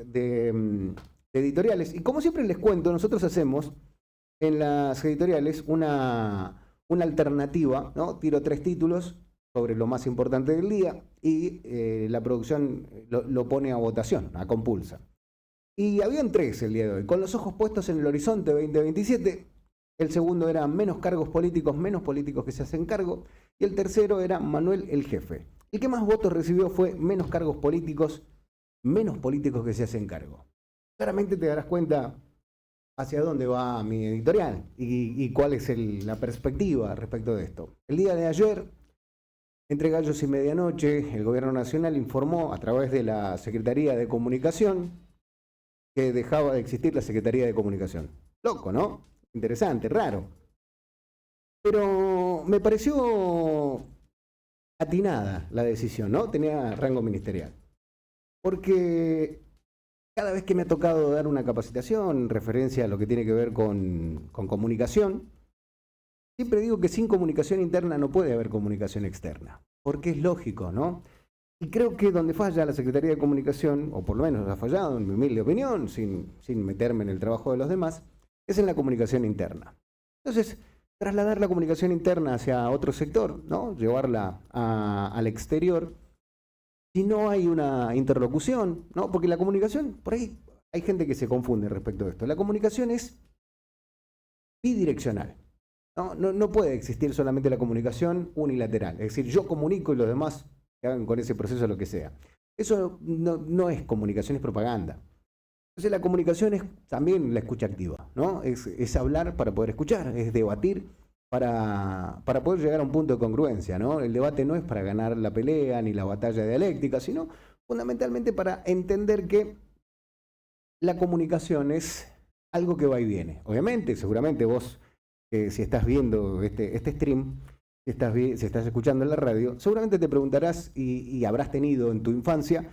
de editoriales. Y como siempre les cuento, nosotros hacemos en las editoriales una alternativa, ¿no? Tiro 3 títulos sobre lo más importante del día y la producción lo pone a votación, a compulsa. Y habían 3 el día de hoy, con los ojos puestos en el horizonte 2027. El segundo era menos cargos políticos, menos políticos que se hacen cargo. Y el tercero era Manuel el Jefe. El que más votos recibió fue menos cargos políticos, menos políticos que se hacen cargo. Claramente te darás cuenta hacia dónde va mi editorial y cuál es la perspectiva respecto de esto. El día de ayer, entre gallos y medianoche, el gobierno nacional informó a través de la Secretaría de Comunicación que dejaba de existir la Secretaría de Comunicación. Loco, ¿no? Interesante, raro. Pero me pareció atinada la decisión, ¿no? Tenía rango ministerial. Porque cada vez que me ha tocado dar una capacitación en referencia a lo que tiene que ver con comunicación, siempre digo que sin comunicación interna no puede haber comunicación externa, porque es lógico, ¿no? Y creo que donde falla la Secretaría de Comunicación, o por lo menos ha fallado en mi humilde opinión, sin meterme en el trabajo de los demás, es en la comunicación interna. Entonces, trasladar la comunicación interna hacia otro sector, ¿no? Llevarla al exterior, si no hay una interlocución, ¿no? Porque la comunicación, por ahí hay gente que se confunde respecto a esto. La comunicación es bidireccional. No puede existir solamente la comunicación unilateral. Es decir, yo comunico y los demás que hagan con ese proceso lo que sea. Eso no es comunicación, es propaganda. Entonces la comunicación es también la escucha activa, ¿no? Es hablar para poder escuchar, es debatir para poder llegar a un punto de congruencia, ¿no? El debate no es para ganar la pelea ni la batalla dialéctica, sino fundamentalmente para entender que la comunicación es algo que va y viene. Obviamente, seguramente vos, si estás viendo este stream, si estás escuchando en la radio, seguramente te preguntarás y habrás tenido en tu infancia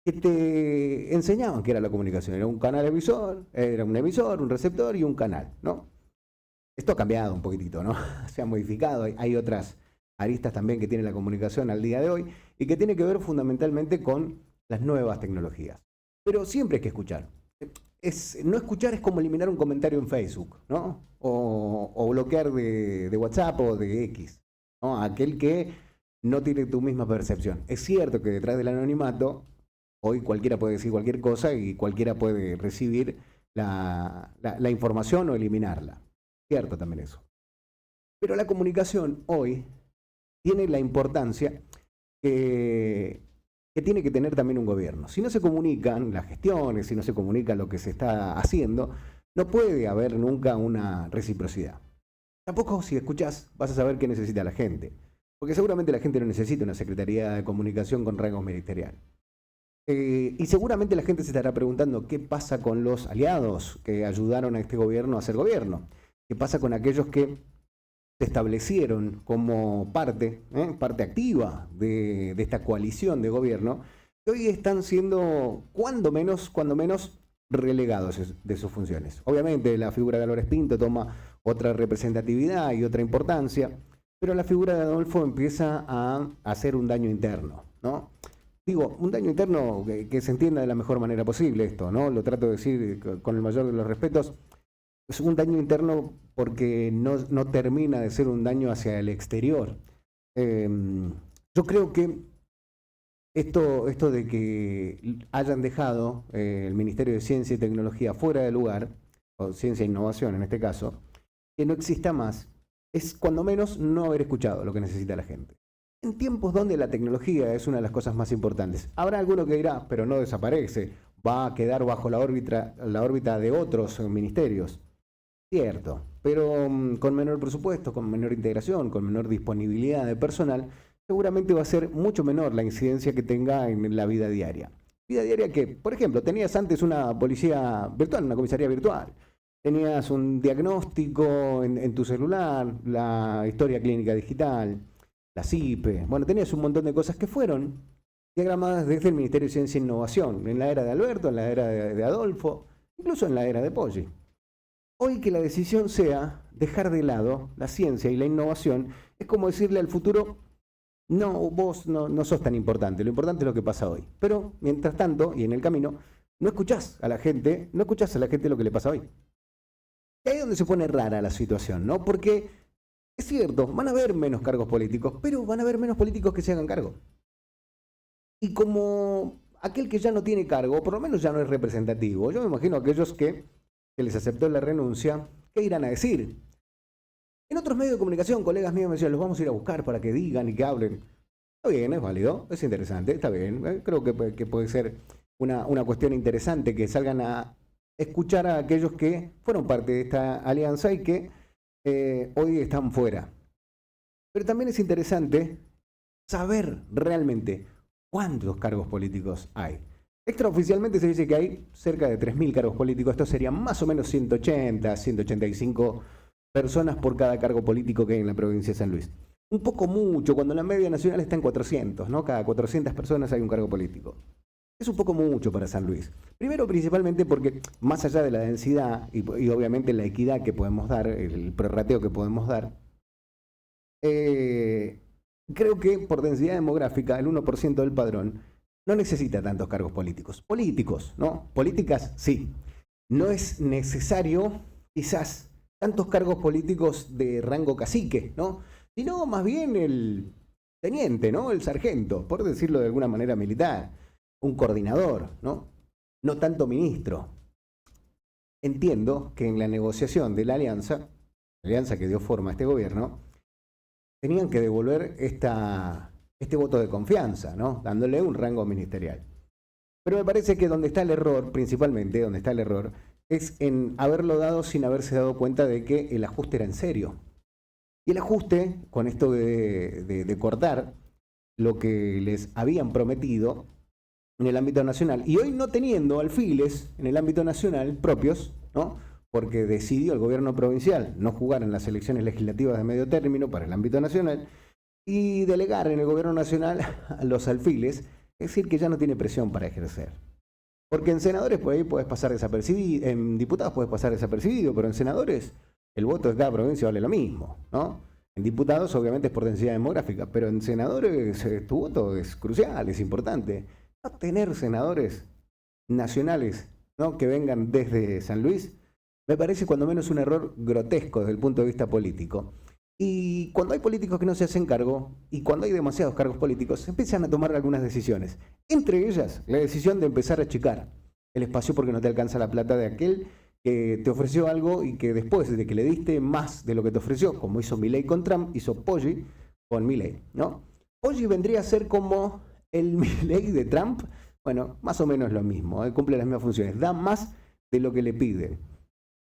que te enseñaban qué era la comunicación. Era un canal emisor, era un emisor, un receptor y un canal, ¿no? Esto ha cambiado un poquitito, ¿no? Se ha modificado, hay otras aristas también que tiene la comunicación al día de hoy y que tiene que ver fundamentalmente con las nuevas tecnologías. Pero siempre hay que escuchar. No escuchar es como eliminar un comentario en Facebook, ¿no? O bloquear de WhatsApp o de X, ¿no? Aquel que no tiene tu misma percepción. Es cierto que detrás del anonimato, hoy cualquiera puede decir cualquier cosa y cualquiera puede recibir la información o eliminarla. Cierto también eso. Pero la comunicación hoy tiene la importancia que tiene que tener también un gobierno. Si no se comunican las gestiones, si no se comunica lo que se está haciendo, no puede haber nunca una reciprocidad. Tampoco si escuchás vas a saber qué necesita la gente, porque seguramente la gente no necesita una Secretaría de Comunicación con rango ministerial. Y seguramente la gente se estará preguntando qué pasa con los aliados que ayudaron a este gobierno a ser gobierno. ¿Qué pasa con aquellos que se establecieron como parte activa de esta coalición de gobierno, que hoy están siendo cuando menos relegados de sus funciones? Obviamente la figura de Álvarez Pinto toma otra representatividad y otra importancia, pero la figura de Adolfo empieza a hacer un daño interno, ¿no? Digo, un daño interno que se entienda de la mejor manera posible esto, ¿no? Lo trato de decir con el mayor de los respetos. Es un daño interno porque no termina de ser un daño hacia el exterior. Yo creo que esto de que hayan dejado el Ministerio de Ciencia y Tecnología fuera de lugar, o Ciencia e Innovación en este caso, que no exista más, es cuando menos no haber escuchado lo que necesita la gente. En tiempos donde la tecnología es una de las cosas más importantes. Habrá alguno que dirá, pero no desaparece, va a quedar bajo la órbita de otros ministerios. Cierto, pero con menor presupuesto, con menor integración, con menor disponibilidad de personal, seguramente va a ser mucho menor la incidencia que tenga en la vida diaria. Vida diaria que, por ejemplo, tenías antes una policía virtual, una comisaría virtual. Tenías un diagnóstico en tu celular, la historia clínica digital, la CIPE. Bueno, tenías un montón de cosas que fueron diagramadas desde el Ministerio de Ciencia e Innovación, en la era de Alberto, en la era de Adolfo, incluso en la era de Poggi. Hoy que la decisión sea dejar de lado la ciencia y la innovación, es como decirle al futuro, no, vos no sos tan importante, lo importante es lo que pasa hoy. Pero, mientras tanto, y en el camino, no escuchás a la gente, no escuchás a la gente lo que le pasa hoy. Y ahí es donde se pone rara la situación, ¿no? Porque es cierto, van a haber menos cargos políticos, pero van a haber menos políticos que se hagan cargo. Y como aquel que ya no tiene cargo, por lo menos ya no es representativo, yo me imagino a aquellos que les aceptó la renuncia, ¿qué irán a decir? En otros medios de comunicación, colegas míos me decían, los vamos a ir a buscar para que digan y que hablen. Está bien, es válido, es interesante, está bien. Creo que puede ser una cuestión interesante que salgan a escuchar a aquellos que fueron parte de esta alianza y que hoy están fuera. Pero también es interesante saber realmente cuántos cargos políticos hay. Extraoficialmente se dice que hay cerca de 3.000 cargos políticos. Esto serían más o menos 180, 185 personas por cada cargo político que hay en la provincia de San Luis. Un poco mucho, cuando la media nacional está en 400, ¿no? Cada 400 personas hay un cargo político. Es un poco mucho para San Luis. Primero, principalmente porque más allá de la densidad y obviamente la equidad que podemos dar, el prorrateo que podemos dar, creo que por densidad demográfica, el 1% del padrón no necesita tantos cargos políticos. Políticos, ¿no? Políticas, sí. No es necesario, quizás, tantos cargos políticos de rango cacique, ¿no? Sino más bien el teniente, ¿no? El sargento, por decirlo de alguna manera militar. Un coordinador, ¿no? No tanto ministro. Entiendo que en la negociación de la alianza que dio forma a este gobierno, tenían que devolver este voto de confianza, ¿no? Dándole un rango ministerial. Pero me parece que donde está el error, principalmente, donde está el error, es en haberlo dado sin haberse dado cuenta de que el ajuste era en serio. Y el ajuste, con esto de cortar lo que les habían prometido en el ámbito nacional, y hoy no teniendo alfiles en el ámbito nacional propios, ¿no? Porque decidió el gobierno provincial no jugar en las elecciones legislativas de medio término para el ámbito nacional y delegar en el gobierno nacional a los alfiles, es decir, que ya no tiene presión para ejercer. Porque en senadores por ahí puedes pasar desapercibido, en diputados puedes pasar desapercibido, pero en senadores el voto de cada provincia vale lo mismo, ¿no? En diputados obviamente es por densidad demográfica, pero en senadores tu voto es crucial, es importante. No tener senadores nacionales, ¿no? Que vengan desde San Luis, me parece cuando menos un error grotesco desde el punto de vista político. Y cuando hay políticos que no se hacen cargo, y cuando hay demasiados cargos políticos, se empiezan a tomar algunas decisiones. Entre ellas, la decisión de empezar a achicar el espacio porque no te alcanza la plata de aquel que te ofreció algo y que después de que le diste más de lo que te ofreció, como hizo Milei con Trump, hizo Poggi con Milei, ¿no? Poggi vendría a ser como el Milei de Trump, bueno, más o menos lo mismo, cumple las mismas funciones, da más de lo que le piden.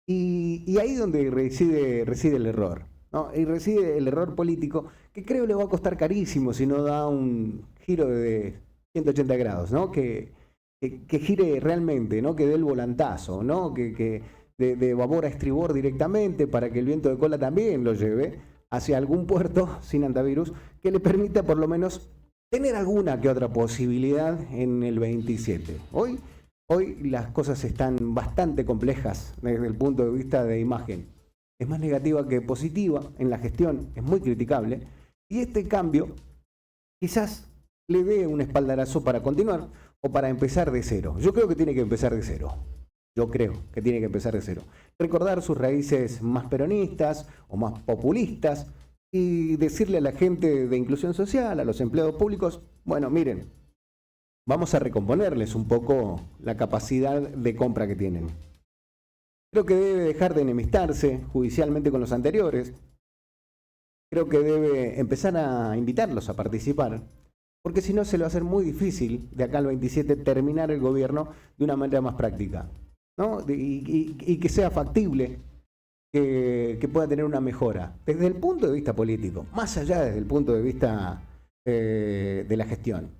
Y ahí es donde reside el error, ¿no? Y reside el error político, que creo le va a costar carísimo si no da un giro de 180 grados, ¿no? Que gire realmente, ¿no? Que dé el volantazo, ¿no? Que de babor a estribor directamente para que el viento de cola también lo lleve hacia algún puerto sin antivirus que le permita por lo menos tener alguna que otra posibilidad en el 27. Hoy las cosas están bastante complejas desde el punto de vista de imagen. Es más negativa que positiva en la gestión, es muy criticable. Y este cambio quizás le dé un espaldarazo para continuar o para empezar de cero. Yo creo que tiene que empezar de cero. Recordar sus raíces más peronistas o más populistas y decirle a la gente de inclusión social, a los empleados públicos, bueno, miren, vamos a recomponerles un poco la capacidad de compra que tienen. Creo que debe dejar de enemistarse judicialmente con los anteriores. Creo que debe empezar a invitarlos a participar, porque si no se le va a hacer muy difícil de acá al 27 terminar el gobierno de una manera más práctica, ¿no? Y que sea factible, que pueda tener una mejora desde el punto de vista político, más allá desde el punto de vista de la gestión.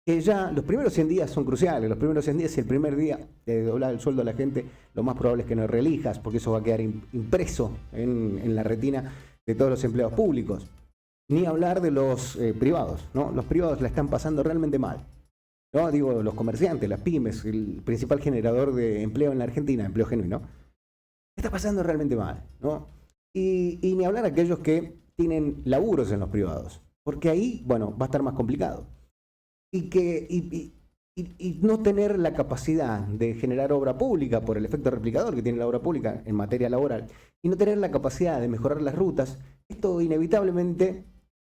Que ya los primeros 100 días son cruciales, los primeros 100 días, si el primer día de doblar el sueldo a la gente, lo más probable es que no reelijas, porque eso va a quedar impreso en la retina de todos los empleados públicos. Ni hablar de los privados, ¿no? Los privados la están pasando realmente mal, ¿no? Digo, los comerciantes, las pymes, el principal generador de empleo en la Argentina, empleo genuino, está pasando realmente mal, ¿no? Y ni hablar de aquellos que tienen laburos en los privados, porque ahí, bueno, va a estar más complicado. Y y no tener la capacidad de generar obra pública por el efecto replicador que tiene la obra pública en materia laboral, y no tener la capacidad de mejorar las rutas, esto inevitablemente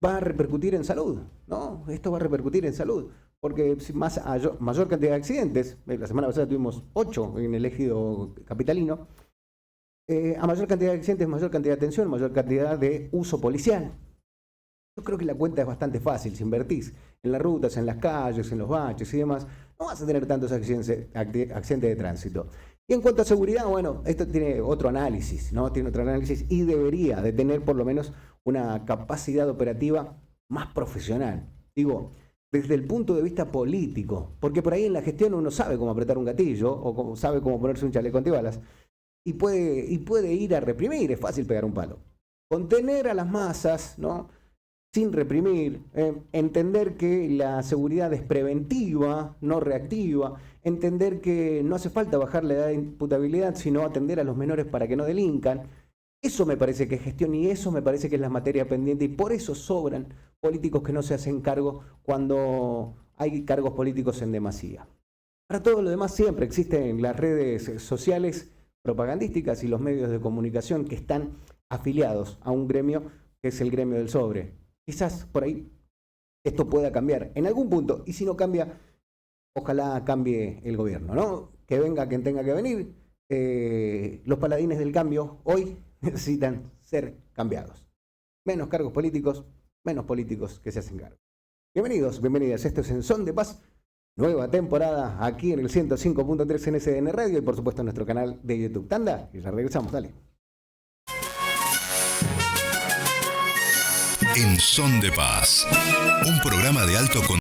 va a repercutir en salud, ¿no? Esto va a repercutir en salud, porque mayor cantidad de accidentes, la semana pasada tuvimos 8 en el ejido capitalino, a mayor cantidad de accidentes, mayor cantidad de atención, mayor cantidad de uso policial. Yo creo que la cuenta es bastante fácil. Si invertís en las rutas, en las calles, en los baches y demás, no vas a tener tantos accidentes de tránsito. Y en cuanto a seguridad, bueno, esto tiene otro análisis, ¿no? Tiene otro análisis y debería de tener por lo menos una capacidad operativa más profesional. Digo, desde el punto de vista político, porque por ahí en la gestión uno sabe cómo apretar un gatillo o sabe cómo ponerse un chaleco antibalas y puede ir a reprimir, es fácil pegar un palo. Contener a las masas, ¿no? Sin reprimir, entender que la seguridad es preventiva, no reactiva, entender que no hace falta bajar la edad de imputabilidad, sino atender a los menores para que no delincan. Eso me parece que es gestión y eso me parece que es la materia pendiente y por eso sobran políticos que no se hacen cargo cuando hay cargos políticos en demasía. Para todo lo demás siempre existen las redes sociales propagandísticas y los medios de comunicación que están afiliados a un gremio que es el gremio del sobre. Quizás por ahí esto pueda cambiar en algún punto, y si no cambia, ojalá cambie el gobierno, ¿no? Que venga quien tenga que venir. Los paladines del cambio hoy necesitan ser cambiados. Menos cargos políticos, menos políticos que se hacen cargo. Bienvenidos, bienvenidas. Esto es En Son de Paz, nueva temporada aquí en el 105.3 en SDN Radio y por supuesto en nuestro canal de YouTube. Tanda y ya regresamos, dale. En Son de Paz, un programa de alto contenido.